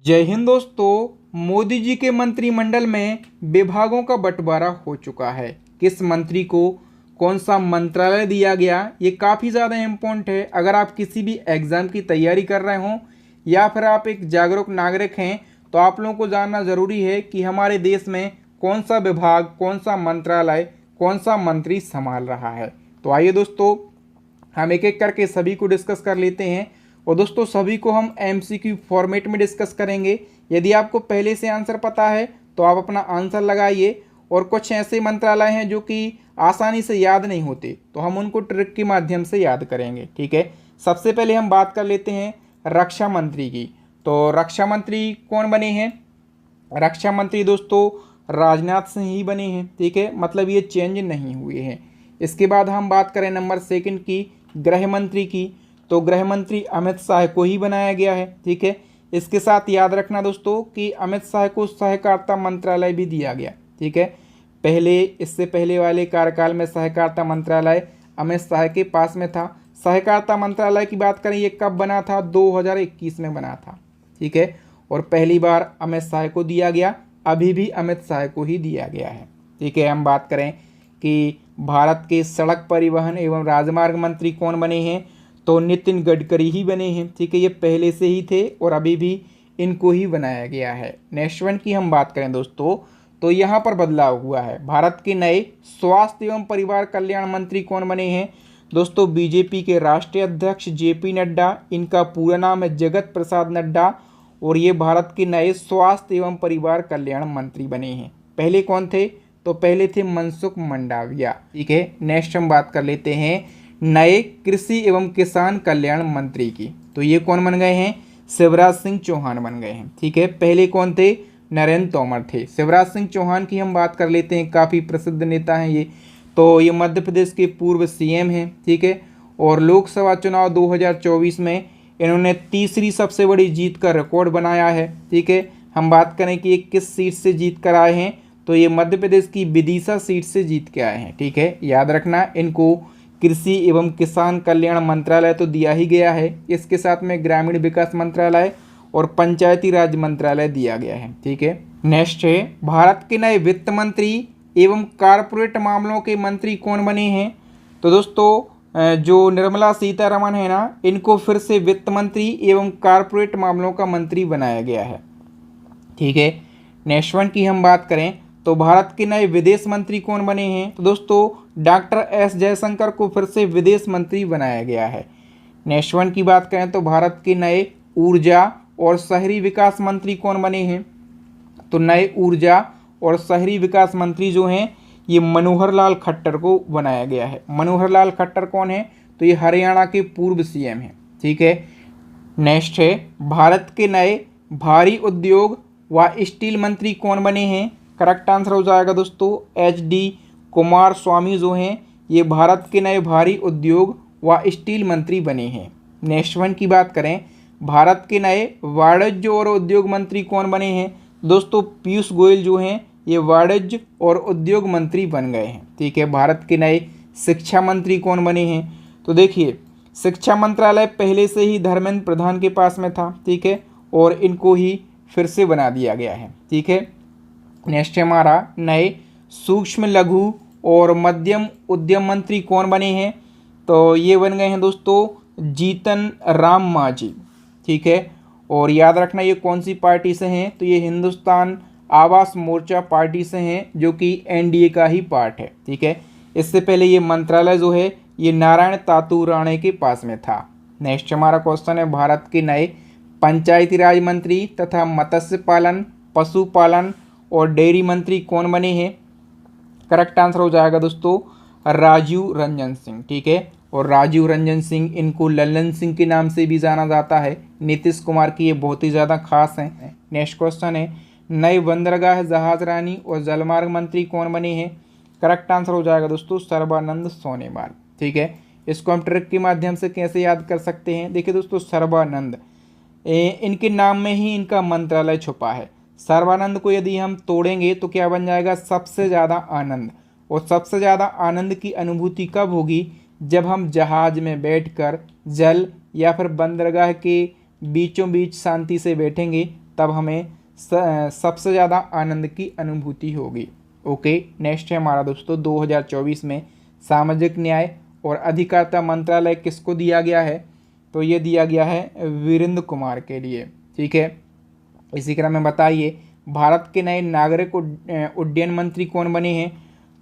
जय हिंद दोस्तों। मोदी जी के मंत्रिमंडल में विभागों का बंटवारा हो चुका है। किस मंत्री को कौन सा मंत्रालय दिया गया, ये काफ़ी ज़्यादा इम्पोर्टेंट है। अगर आप किसी भी एग्ज़ाम की तैयारी कर रहे हों या फिर आप एक जागरूक नागरिक हैं तो आप लोगों को जानना ज़रूरी है कि हमारे देश में कौन सा विभाग, कौन सा मंत्रालय, कौन सा मंत्री संभाल रहा है। तो आइए दोस्तों, हम एक एक करके सभी को डिस्कस कर लेते हैं। और दोस्तों, सभी को हम एमसीक्यू फॉर्मेट में डिस्कस करेंगे। यदि आपको पहले से आंसर पता है तो आप अपना आंसर लगाइए। और कुछ ऐसे मंत्रालय हैं जो कि आसानी से याद नहीं होते, तो हम उनको ट्रिक के माध्यम से याद करेंगे। ठीक है, सबसे पहले हम बात कर लेते हैं रक्षा मंत्री की। तो रक्षा मंत्री कौन बने हैं? रक्षा मंत्री दोस्तों राजनाथ सिंह ही बने हैं। ठीक है, मतलब ये चेंज नहीं हुए हैं। इसके बाद हम बात करें नंबर सेकंड की, गृह मंत्री की। तो गृह मंत्री अमित शाह को ही बनाया गया है। ठीक है, इसके साथ याद रखना दोस्तों कि अमित शाह को सहकारिता मंत्रालय भी दिया गया। ठीक है, इससे पहले वाले कार्यकाल में सहकारिता मंत्रालय अमित शाह के पास में था। सहकारिता मंत्रालय की बात करें, ये कब बना था? 2021 में बना था। ठीक है, और पहली बार अमित शाह को दिया गया, अभी भी अमित शाह को ही दिया गया है। ठीक है, हम बात करें कि भारत के सड़क परिवहन एवं राजमार्ग मंत्री कौन बने हैं? तो नितिन गडकरी ही बने हैं। ठीक है, ये पहले से ही थे और अभी भी इनको ही बनाया गया है। नेक्स्ट वन की हम बात करें दोस्तों, तो यहाँ पर बदलाव हुआ है। भारत के नए स्वास्थ्य एवं परिवार कल्याण मंत्री कौन बने हैं? दोस्तों बीजेपी के राष्ट्रीय अध्यक्ष जेपी नड्डा, इनका पूरा नाम है जगत प्रसाद नड्डा, और ये भारत के नए स्वास्थ्य एवं परिवार कल्याण मंत्री बने हैं। पहले कौन थे? तो पहले थे मनसुख मंडाविया। ठीक है, नेक्स्ट हम बात कर लेते हैं नए कृषि एवं किसान कल्याण मंत्री की। तो ये कौन बन गए हैं? शिवराज सिंह चौहान बन गए हैं। ठीक है, पहले कौन थे? नरेंद्र तोमर थे। शिवराज सिंह चौहान की हम बात कर लेते हैं, काफ़ी प्रसिद्ध नेता हैं ये। तो ये मध्य प्रदेश के पूर्व सीएम हैं। ठीक है, और लोकसभा चुनाव 2024 में इन्होंने तीसरी सबसे बड़ी जीत का रिकॉर्ड बनाया है। ठीक है, हम बात करें कि ये किस सीट से जीत कर आए हैं, तो ये मध्य प्रदेश की विदिशा सीट से जीत के आए हैं। ठीक है, याद रखना, इनको कृषि एवं किसान कल्याण मंत्रालय तो दिया ही गया है, इसके साथ में ग्रामीण विकास मंत्रालय और पंचायती राज मंत्रालय दिया गया है। ठीक है, नेक्स्ट है भारत के नए वित्त मंत्री एवं कारपोरेट मामलों के मंत्री कौन बने हैं? तो दोस्तों जो निर्मला सीतारमण है ना, इनको फिर से वित्त मंत्री एवं कारपोरेट मामलों का मंत्री बनाया गया है। ठीक है, नेक्स्ट वन की हम बात करें तो भारत के नए विदेश मंत्री कौन बने हैं? तो दोस्तों डॉक्टर एस जयशंकर को फिर से विदेश मंत्री बनाया गया है। नेक्स्ट वन की बात करें तो भारत के नए ऊर्जा और शहरी विकास मंत्री कौन बने हैं? तो नए ऊर्जा और शहरी विकास मंत्री जो हैं ये मनोहर लाल खट्टर को बनाया गया है। मनोहर लाल खट्टर कौन है? तो ये हरियाणा के पूर्व सीएम हैं। ठीक है, नेक्स्ट है भारत के नए भारी उद्योग व स्टील मंत्री कौन बने हैं? करेक्ट आंसर हो जाएगा दोस्तों HD कुमार स्वामी जो हैं ये भारत के नए भारी उद्योग व स्टील मंत्री बने हैं। नेक्स्ट वन की बात करें, भारत के नए वाणिज्य और उद्योग मंत्री कौन बने हैं? दोस्तों पीयूष गोयल जो हैं ये वाणिज्य और उद्योग मंत्री बन गए हैं। ठीक है, भारत के नए शिक्षा मंत्री कौन बने हैं? तो देखिए, शिक्षा मंत्रालय पहले से ही धर्मेंद्र प्रधान के पास में था। ठीक है, और इनको ही फिर से बना दिया गया है। ठीक है, नेक्स्ट हमारा नए सूक्ष्म लघु और मध्यम उद्यम मंत्री कौन बने हैं? तो ये बन गए हैं दोस्तों जीतन राम मांझी। ठीक है, और याद रखना ये कौन सी पार्टी से हैं? तो ये हिंदुस्तान आवास मोर्चा पार्टी से हैं, जो कि NDA का ही पार्ट है। ठीक है, इससे पहले ये मंत्रालय जो है ये नारायण तातू राणे के पास में था। नेक्स्ट हमारा क्वेश्चन है भारत के नए पंचायती राज मंत्री तथा मत्स्य पालन, पशुपालन और डेयरी मंत्री कौन बने हैं? करेक्ट आंसर हो जाएगा दोस्तों राजीव रंजन सिंह। ठीक है, और राजीव रंजन सिंह इनको लल्लन सिंह के नाम से भी जाना जाता है। नीतीश कुमार की ये बहुत ही ज़्यादा खास हैं। नेक्स्ट क्वेश्चन है नए बंदरगाह, जहाज रानी और जलमार्ग मंत्री कौन बने हैं? करेक्ट आंसर हो जाएगा दोस्तों सर्बानंद सोनोवाल। ठीक है, इसको हम ट्रिक के माध्यम से कैसे याद कर सकते हैं? देखिए दोस्तों, सर्बानंद इनके नाम में ही इनका मंत्रालय छुपा है। सर्बानंद को यदि हम तोड़ेंगे तो क्या बन जाएगा? सबसे ज़्यादा आनंद। और सबसे ज़्यादा आनंद की अनुभूति कब होगी? जब हम जहाज में बैठकर जल या फिर बंदरगाह के बीचों बीच शांति से बैठेंगे तब हमें सबसे ज़्यादा आनंद की अनुभूति होगी। ओके, नेक्स्ट है हमारा दोस्तों 2024 में सामाजिक न्याय और अधिकारिता मंत्रालय किसको दिया गया है? तो ये दिया गया है वीरेंद्र कुमार के लिए। ठीक है, इसी क्रम में बताइए भारत के नए नागरिक उड्डयन मंत्री कौन बने हैं?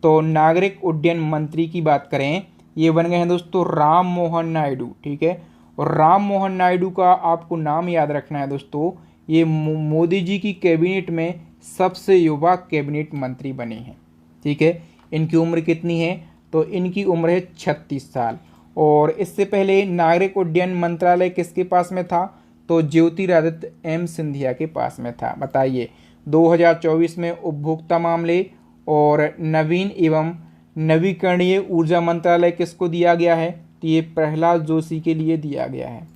तो नागरिक उड्डयन मंत्री की बात करें, ये बन गए हैं दोस्तों राम मोहन नायडू। ठीक है, और राम मोहन नायडू का आपको नाम याद रखना है दोस्तों, ये मोदी जी की कैबिनेट में सबसे युवा कैबिनेट मंत्री बने हैं। ठीक है, इनकी उम्र कितनी है? तो इनकी उम्र है 36 साल। और इससे पहले नागरिक उड्डयन मंत्रालय किसके पास में था? तो ज्योतिरादित्य एम सिंधिया के पास में था। बताइए 2024 में उपभोक्ता मामले और नवीन एवं नवीकरणीय ऊर्जा मंत्रालय किसको दिया गया है? तो ये प्रहलाद जोशी के लिए दिया गया है।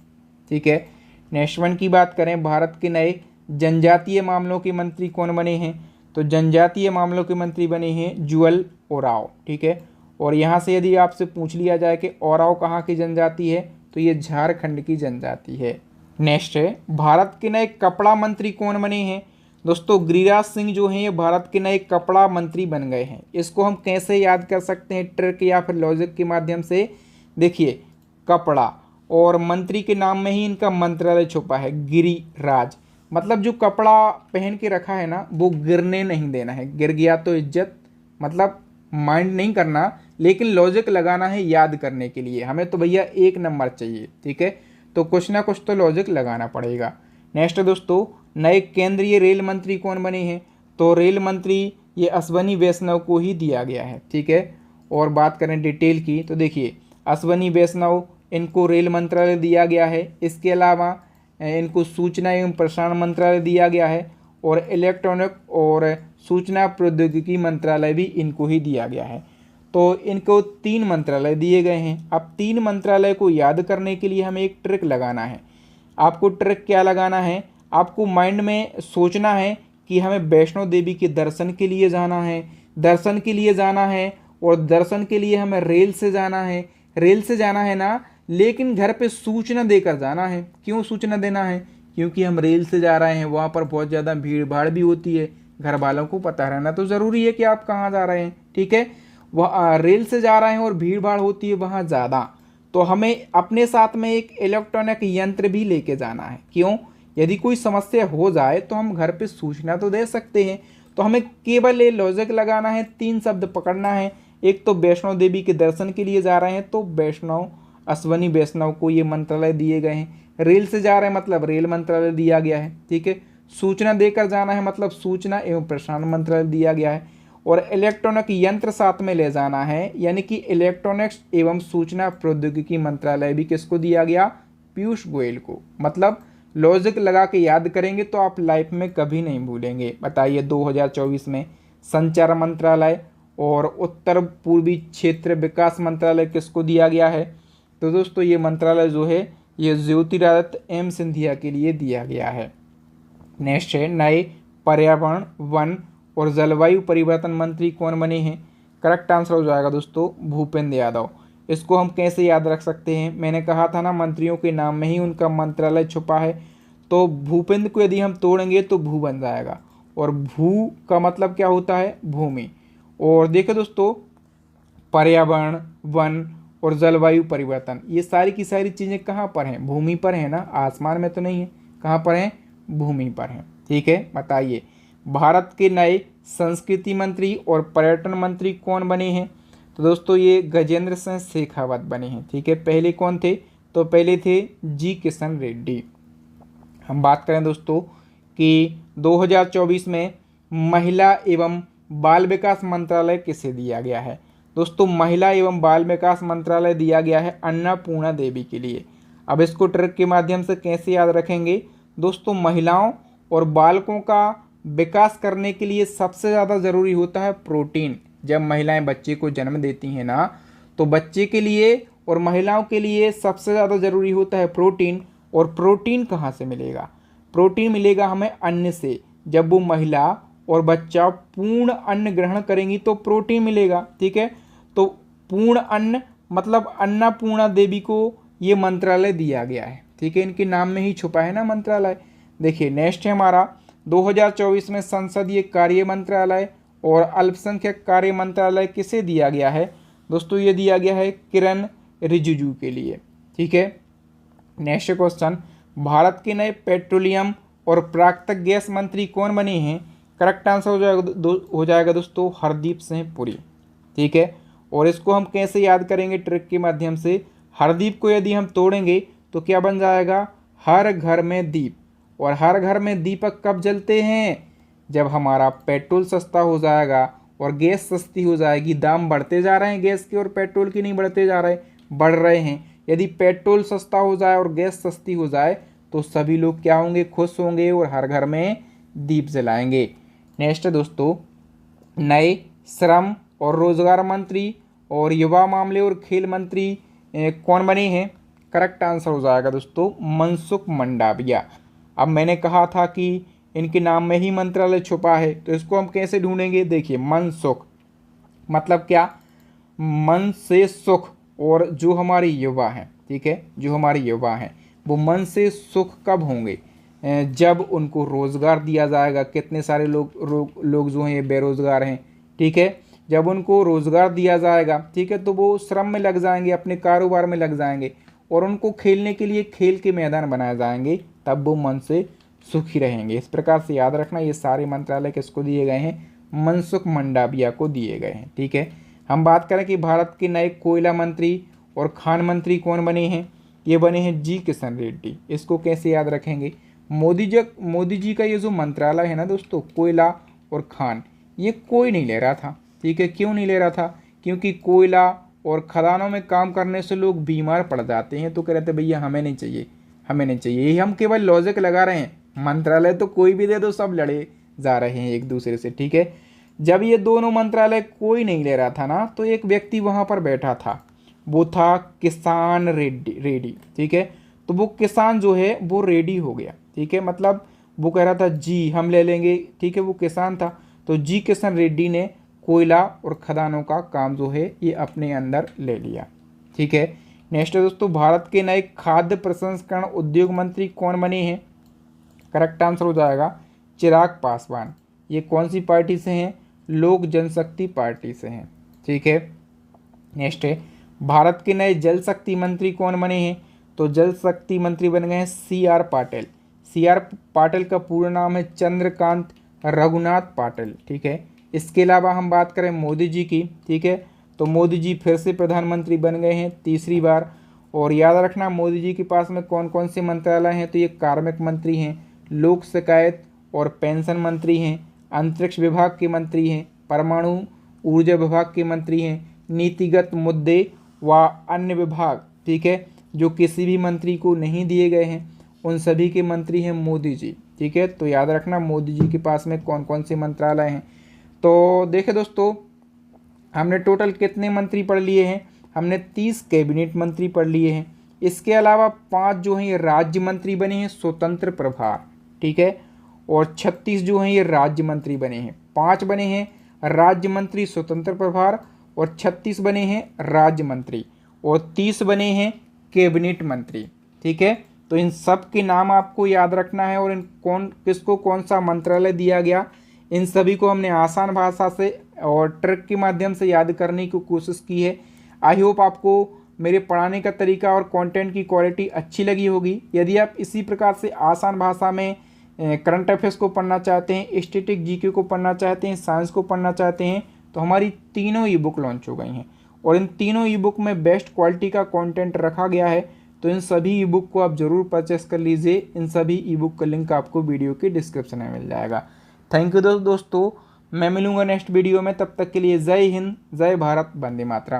ठीक है, नेक्स्ट वन की बात करें, भारत के नए जनजातीय मामलों के मंत्री कौन बने हैं? तो जनजातीय मामलों के मंत्री बने हैं जुअल ओराव। ठीक है, और यहाँ से यदि आपसे पूछ लिया जाए कि ओराव कहाँ की जनजाति है, तो ये झारखंड की जनजाति है। नेक्स्ट है भारत के नए कपड़ा मंत्री कौन बने हैं? दोस्तों गिरिराज सिंह जो हैं ये भारत के नए कपड़ा मंत्री बन गए हैं। इसको हम कैसे याद कर सकते हैं? ट्रिक या फिर लॉजिक के माध्यम से। देखिए कपड़ा और मंत्री के नाम में ही इनका मंत्रालय छुपा है, गिरिराज। मतलब जो कपड़ा पहन के रखा है ना, वो गिरने नहीं देना है। गिर गया तो इज्जत, मतलब माइंड नहीं करना, लेकिन लॉजिक लगाना है याद करने के लिए। हमें तो भैया 1 नंबर चाहिए। ठीक है, तो कुछ ना कुछ तो लॉजिक लगाना पड़ेगा। नेक्स्ट दोस्तों, नए केंद्रीय रेल मंत्री कौन बने हैं? तो रेल मंत्री ये अश्वनी वैष्णव को ही दिया गया है। ठीक है, और बात करें डिटेल की, तो देखिए अश्वनी वैष्णव इनको रेल मंत्रालय दिया गया है। इसके अलावा इनको सूचना एवं प्रसारण मंत्रालय दिया गया है, और इलेक्ट्रॉनिक और सूचना प्रौद्योगिकी मंत्रालय भी इनको ही दिया गया है। तो इनको 3 मंत्रालय दिए गए हैं। अब 3 मंत्रालय को याद करने के लिए हमें एक ट्रिक लगाना है। आपको ट्रिक क्या लगाना है? आपको माइंड में सोचना है कि हमें वैष्णो देवी के दर्शन के लिए जाना है, दर्शन के लिए जाना है, और दर्शन के लिए हमें रेल से जाना है, रेल से जाना है ना, लेकिन घर पे सूचना देकर जाना है। क्यों सूचना देना है? क्योंकि हम रेल से जा रहे हैं, वहाँ पर बहुत ज़्यादा भीड़ भाड़ भी होती है। घर वालों को पता रहना तो ज़रूरी है कि आप कहाँ जा रहे हैं। ठीक है, वह रेल से जा रहे हैं और भीड़ भाड़ होती है वहाँ ज़्यादा, तो हमें अपने साथ में एक इलेक्ट्रॉनिक यंत्र भी लेके जाना है। क्यों? यदि कोई समस्या हो जाए तो हम घर पे सूचना तो दे सकते हैं। तो हमें केवल ये लॉजिक लगाना है, 3 शब्द पकड़ना है। एक तो वैष्णो देवी के दर्शन के लिए जा रहे हैं, तो वैष्णव अश्वनी वैष्णव को ये मंत्रालय दिए गए हैं। रेल से जा रहे हैं मतलब रेल मंत्रालय दिया गया है। ठीक है, सूचना देकर जाना है मतलब सूचना एवं प्रसारण मंत्रालय दिया गया है, और इलेक्ट्रॉनिक यंत्र साथ में ले जाना है, यानी कि इलेक्ट्रॉनिक्स एवं सूचना प्रौद्योगिकी मंत्रालय भी किसको दिया गया? पीयूष गोयल को। मतलब लॉजिक लगा के याद करेंगे तो आप लाइफ में कभी नहीं भूलेंगे। बताइए 2024 में संचार मंत्रालय और उत्तर पूर्वी क्षेत्र विकास मंत्रालय किसको दिया गया है? तो दोस्तों ये मंत्रालय जो है ये ज्योतिरादित्य एम सिंधिया के लिए दिया गया है। नेक्स्ट है नए पर्यावरण, वन और जलवायु परिवर्तन मंत्री कौन बने हैं? करेक्ट आंसर हो जाएगा दोस्तों भूपेंद्र यादव। इसको हम कैसे याद रख सकते हैं? मैंने कहा था ना मंत्रियों के नाम में ही उनका मंत्रालय छुपा है। तो भूपेंद्र को यदि हम तोड़ेंगे तो भू बन जाएगा, और भू का मतलब क्या होता है? भूमि। और देखो दोस्तों पर्यावरण, वन और जलवायु परिवर्तन, ये सारी की सारी चीज़ें कहाँ पर हैं? भूमि पर है ना, आसमान में तो नहीं है। कहाँ पर हैं? भूमि पर हैं। ठीक है, बताइए भारत के नए संस्कृति मंत्री और पर्यटन मंत्री कौन बने हैं? तो दोस्तों ये गजेंद्र सिंह शेखावत बने हैं। ठीक है, पहले कौन थे? तो पहले थे जी किशन रेड्डी। हम बात करें दोस्तों कि 2024 में महिला एवं बाल विकास मंत्रालय किसे दिया गया है? दोस्तों महिला एवं बाल विकास मंत्रालय दिया गया है अन्नपूर्णा देवी के लिए। अब इसको ट्रिक के माध्यम से कैसे याद रखेंगे? दोस्तों महिलाओं और बालकों का विकास करने के लिए सबसे ज़्यादा ज़रूरी होता है प्रोटीन। जब महिलाएं बच्चे को जन्म देती हैं ना, तो बच्चे के लिए और महिलाओं के लिए सबसे ज़्यादा ज़रूरी होता है प्रोटीन। और प्रोटीन कहाँ से मिलेगा? प्रोटीन मिलेगा हमें अन्न से। जब वो महिला और बच्चा पूर्ण अन्न ग्रहण करेंगी तो प्रोटीन मिलेगा। ठीक है, तो पूर्ण अन्न मतलब अन्नपूर्णा देवी को ये मंत्रालय दिया गया है। ठीक है, इनके नाम में ही छुपा है ना मंत्रालय। देखिए नेक्स्ट है हमारा 2024 में संसदीय कार्य मंत्रालय और अल्पसंख्यक कार्य मंत्रालय किसे दिया गया है? दोस्तों ये दिया गया है किरण रिजिजू के लिए। ठीक है। नेक्स्ट क्वेश्चन, भारत के नए पेट्रोलियम और प्राकृतिक गैस मंत्री कौन बने हैं? करेक्ट आंसर हो जाएगा दोस्तों हरदीप सिंह पुरी। ठीक है। और इसको हम कैसे याद करेंगे? ट्रिक के माध्यम से। हरदीप को यदि हम तोड़ेंगे तो क्या बन जाएगा? हर घर में दीप। और हर घर में दीपक कब जलते हैं? जब हमारा पेट्रोल सस्ता हो जाएगा और गैस सस्ती हो जाएगी। दाम बढ़ते जा रहे हैं गैस के और पेट्रोल की, नहीं बढ़ते जा रहे, बढ़ रहे हैं। यदि पेट्रोल सस्ता हो जाए और गैस सस्ती हो जाए तो सभी लोग क्या होंगे? खुश होंगे और हर घर में दीप जलाएंगे। नेक्स्ट दोस्तों, नए श्रम और रोजगार मंत्री और युवा मामले और खेल मंत्री कौन बने हैं? करेक्ट आंसर हो जाएगा दोस्तों मनसुख मंडाविया। अब मैंने कहा था कि इनके नाम में ही मंत्रालय छुपा है, तो इसको हम कैसे ढूंढेंगे? देखिए मनसुख मतलब क्या? मन से सुख। और जो हमारे युवा हैं, ठीक है, जो हमारे युवा हैं वो मन से सुख कब होंगे? जब उनको रोज़गार दिया जाएगा। कितने सारे लोग जो हैं ये बेरोज़गार हैं। ठीक है। जब उनको रोज़गार दिया जाएगा, ठीक है, तो वो श्रम में लग जाएंगे, अपने कारोबार में लग जाएंगे और उनको खेलने के लिए खेल के मैदान बनाए जाएंगे, तब वो मन से सुखी रहेंगे। इस प्रकार से याद रखना, ये सारे मंत्रालय किसको दिए गए हैं? मनसुख मंडाविया को दिए गए हैं। ठीक है। हम बात करें कि भारत के नए कोयला मंत्री और खान मंत्री कौन बने हैं? ये बने हैं जी किशन रेड्डी। इसको कैसे याद रखेंगे? मोदी जी का ये जो मंत्रालय है ना दोस्तों, कोयला और खान, ये कोई नहीं ले रहा था। ठीक है। क्यों नहीं ले रहा था? क्योंकि कोयला और खदानों में काम करने से लोग बीमार पड़ जाते हैं, तो कह रहे थे भैया हमें नहीं चाहिए, हमें नहीं चाहिए। ये हम केवल लॉजिक लगा रहे हैं। मंत्रालय तो कोई भी दे दो, सब लड़े जा रहे हैं एक दूसरे से। ठीक है। जब ये दोनों मंत्रालय कोई नहीं ले रहा था ना, तो एक व्यक्ति वहाँ पर बैठा था, वो था किसान रेड्डी। ठीक है। तो वो किसान जो है वो रेडी हो गया। ठीक है। मतलब वो कह रहा था जी हम ले लेंगे। ठीक है। वो किसान था, तो जी किशन रेड्डी ने कोयला और खदानों का काम जो है ये अपने अंदर ले लिया। ठीक है। नेक्स्ट है दोस्तों, भारत के नए खाद्य प्रसंस्करण उद्योग मंत्री कौन बने हैं? करेक्ट आंसर हो जाएगा चिराग पासवान। ये कौन सी पार्टी से हैं? लोक जनशक्ति पार्टी से हैं। ठीक है। नेक्स्ट है, भारत के नए जल शक्ति मंत्री कौन बने हैं? तो जल शक्ति मंत्री बन गए हैं CR पाटिल। CR पाटिल का पूरा नाम है चंद्रकांत रघुनाथ पाटिल। ठीक है। इसके अलावा हम बात करें मोदी जी की, ठीक है, तो मोदी जी फिर से प्रधानमंत्री बन गए हैं तीसरी बार। और याद रखना मोदी जी के पास में कौन कौन से मंत्रालय हैं? तो ये कार्मिक मंत्री हैं, लोक शिकायत और पेंशन मंत्री हैं, अंतरिक्ष विभाग के मंत्री हैं, परमाणु ऊर्जा विभाग के मंत्री हैं, नीतिगत मुद्दे व अन्य विभाग, ठीक है, जो किसी भी मंत्री को नहीं दिए गए हैं, उन सभी के मंत्री हैं मोदी जी। ठीक है। तो याद रखना मोदी जी के पास में कौन कौन से मंत्रालय हैं। तो देखिए दोस्तों, हमने टोटल कितने मंत्री पढ़ लिए हैं? हमने 30 कैबिनेट मंत्री पढ़ लिए हैं। इसके अलावा 5 जो हैं ये राज्य मंत्री बने हैं स्वतंत्र प्रभार। ठीक है। और 36 जो हैं ये राज्य मंत्री बने हैं। 5 बने हैं राज्य मंत्री स्वतंत्र प्रभार और 36 बने हैं राज्य मंत्री और 30 बने हैं कैबिनेट मंत्री। ठीक है। तो इन सब के नाम आपको याद रखना है और इन किसको कौन सा मंत्रालय दिया गया, इन सभी को हमने आसान भाषा से और ट्रिक के माध्यम से याद करने की कोशिश की है। आई होप आपको मेरे पढ़ाने का तरीका और कंटेंट की क्वालिटी अच्छी लगी होगी। यदि आप इसी प्रकार से आसान भाषा में करंट अफेयर्स को पढ़ना चाहते हैं, स्टैटिक जीके को पढ़ना चाहते हैं, साइंस को पढ़ना चाहते हैं, तो हमारी तीनों ई बुक लॉन्च हो गई हैं और इन तीनों ई बुक में बेस्ट क्वालिटी का कंटेंट रखा गया है। तो इन सभी ई बुक को आप ज़रूर परचेस कर लीजिए। इन सभी ई बुक का लिंक आपको वीडियो के डिस्क्रिप्शन में मिल जाएगा। थैंक यू दोस्तों, मैं मिलूंगा नेक्स्ट वीडियो में। तब तक के लिए जय हिंद, जय भारत, वंदे मातरम।